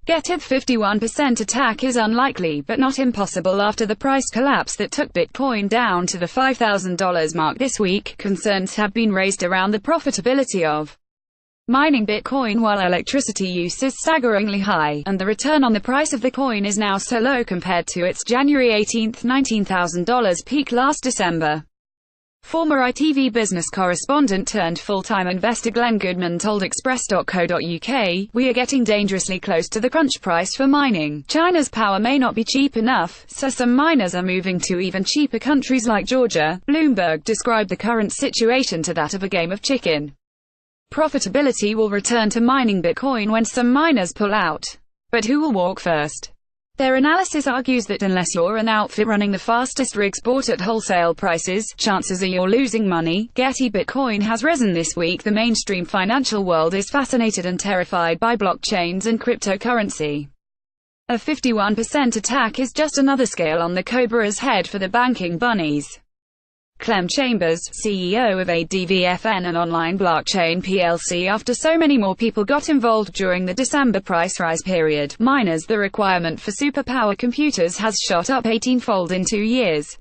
GETTYThe 51% attack is unlikely but not impossible after the price collapse that took Bitcoin down to the $5,000 mark this week. Concerns have been raised around the profitability of mining Bitcoin while electricity use is staggeringly high, and the return on the price of the coin is now so low compared to its January 18, $19,000 peak last December. Former ITV business correspondent turned full-time investor Glenn Goodman told Express.co.uk, "We are getting dangerously close to the crunch price for mining. China's power may not be cheap enough, so some miners are moving to even cheaper countries like Georgia." Bloomberg described the current situation to that of a game of chicken. Profitability will return to mining Bitcoin when some miners pull out. But who will walk first? Their analysis argues that unless you're an outfit running the fastest rigs bought at wholesale prices, chances are you're losing money. Getty Bitcoin has risen this week. The mainstream financial world is fascinated and terrified by blockchains and cryptocurrency. A 51% attack is just another scale on the cobra's head for the banking bunnies. Clem Chambers, CEO of GETTYThe, an online blockchain PLC. After so many more people got involved during the December price rise period, miners, the requirement for superpower computers has shot up 18-fold in 2 years.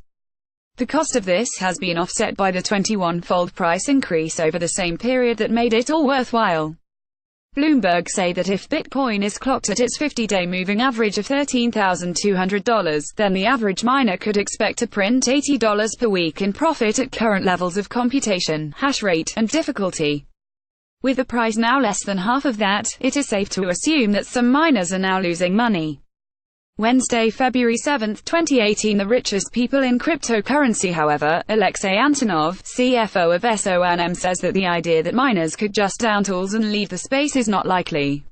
The cost of this has been offset by the 21-fold price increase over the same period that made it all worthwhile. Bloomberg say that if Bitcoin is clocked at its 50-day moving average of $13,200, then the average miner could expect to print $80 per week in profit at current levels of computation, hash rate, and difficulty. With the price now less than half of that, it is safe to assume that some miners are now losing money. Wednesday, February 7, 2018. The richest people in cryptocurrency, however, Alexei Antonov, CFO of SONM, says that the idea that miners could just down tools and leave the space is not likely.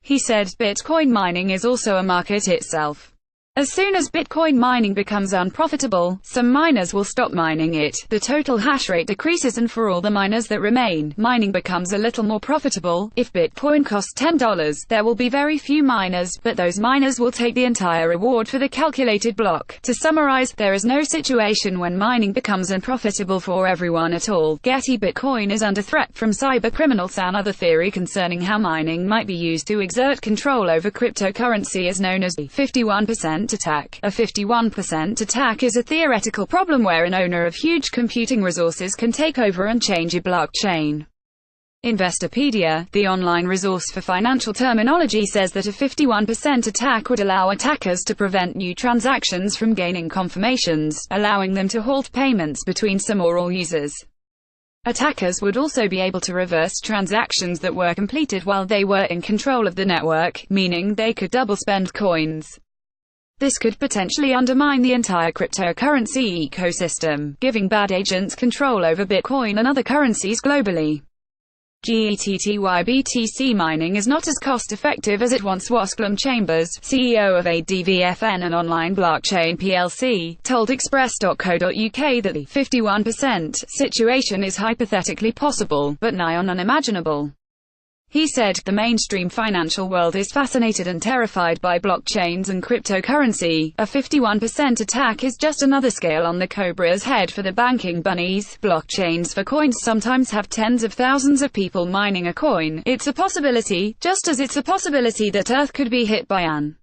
He said, "Bitcoin mining is also a market itself. As soon as Bitcoin mining becomes unprofitable, some miners will stop mining it. The total hash rate decreases, and for all the miners that remain, mining becomes a little more profitable. If Bitcoin costs $10, there will be very few miners, but those miners will take the entire reward for the calculated block." To summarize, there is no situation when mining becomes unprofitable for everyone at all. Getty Bitcoin is under threat from cyber criminals. Another theory concerning how mining might be used to exert control over cryptocurrency is known as the 51% attack. A 51% attack is a theoretical problem where an owner of huge computing resources can take over and change a blockchain. Investopedia, the online resource for financial terminology, says that a 51% attack would allow attackers to prevent new transactions from gaining confirmations, allowing them to halt payments between some or all users. Attackers would also be able to reverse transactions that were completed while they were in control of the network, meaning they could double spend coins. This could potentially undermine the entire cryptocurrency ecosystem, giving bad agents control over Bitcoin and other currencies globally. GETTYThe BTC mining is not as cost-effective as it once was. Clem Chambers, CEO of GETTYThe, an online blockchain PLC, told Express.co.uk that the 51% situation is hypothetically possible, but nigh on unimaginable. He said, "The mainstream financial world is fascinated and terrified by blockchains and cryptocurrency. A 51% attack is just another scale on the cobra's head for the banking bunnies. Blockchains for coins sometimes have tens of thousands of people mining a coin. It's a possibility, just as it's a possibility that Earth could be hit by an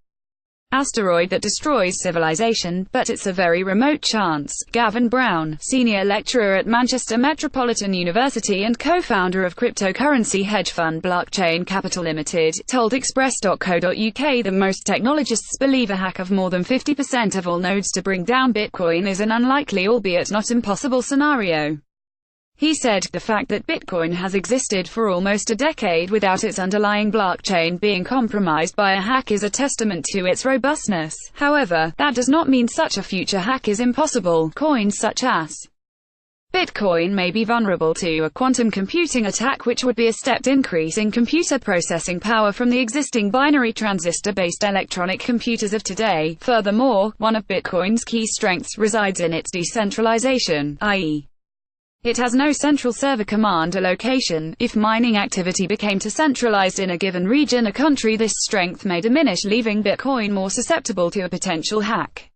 asteroid that destroys civilization, but it's a very remote chance." Gavin Brown, senior lecturer at Manchester Metropolitan University and co-founder of cryptocurrency hedge fund Blockchain Capital Limited, told Express.co.uk that most technologists believe a hack of more than 50% of all nodes to bring down Bitcoin is an unlikely, albeit not impossible, scenario. He said, "The fact that Bitcoin has existed for almost a decade without its underlying blockchain being compromised by a hack is a testament to its robustness. However, that does not mean such a future hack is impossible. Coins such as Bitcoin may be vulnerable to a quantum computing attack, which would be a stepped increase in computer processing power from the existing binary transistor-based electronic computers of today. Furthermore, one of Bitcoin's key strengths resides in its decentralization, i.e., it has no central server command or location. If mining activity became too centralized in a given region or country, this strength may diminish, leaving Bitcoin more susceptible to a potential hack."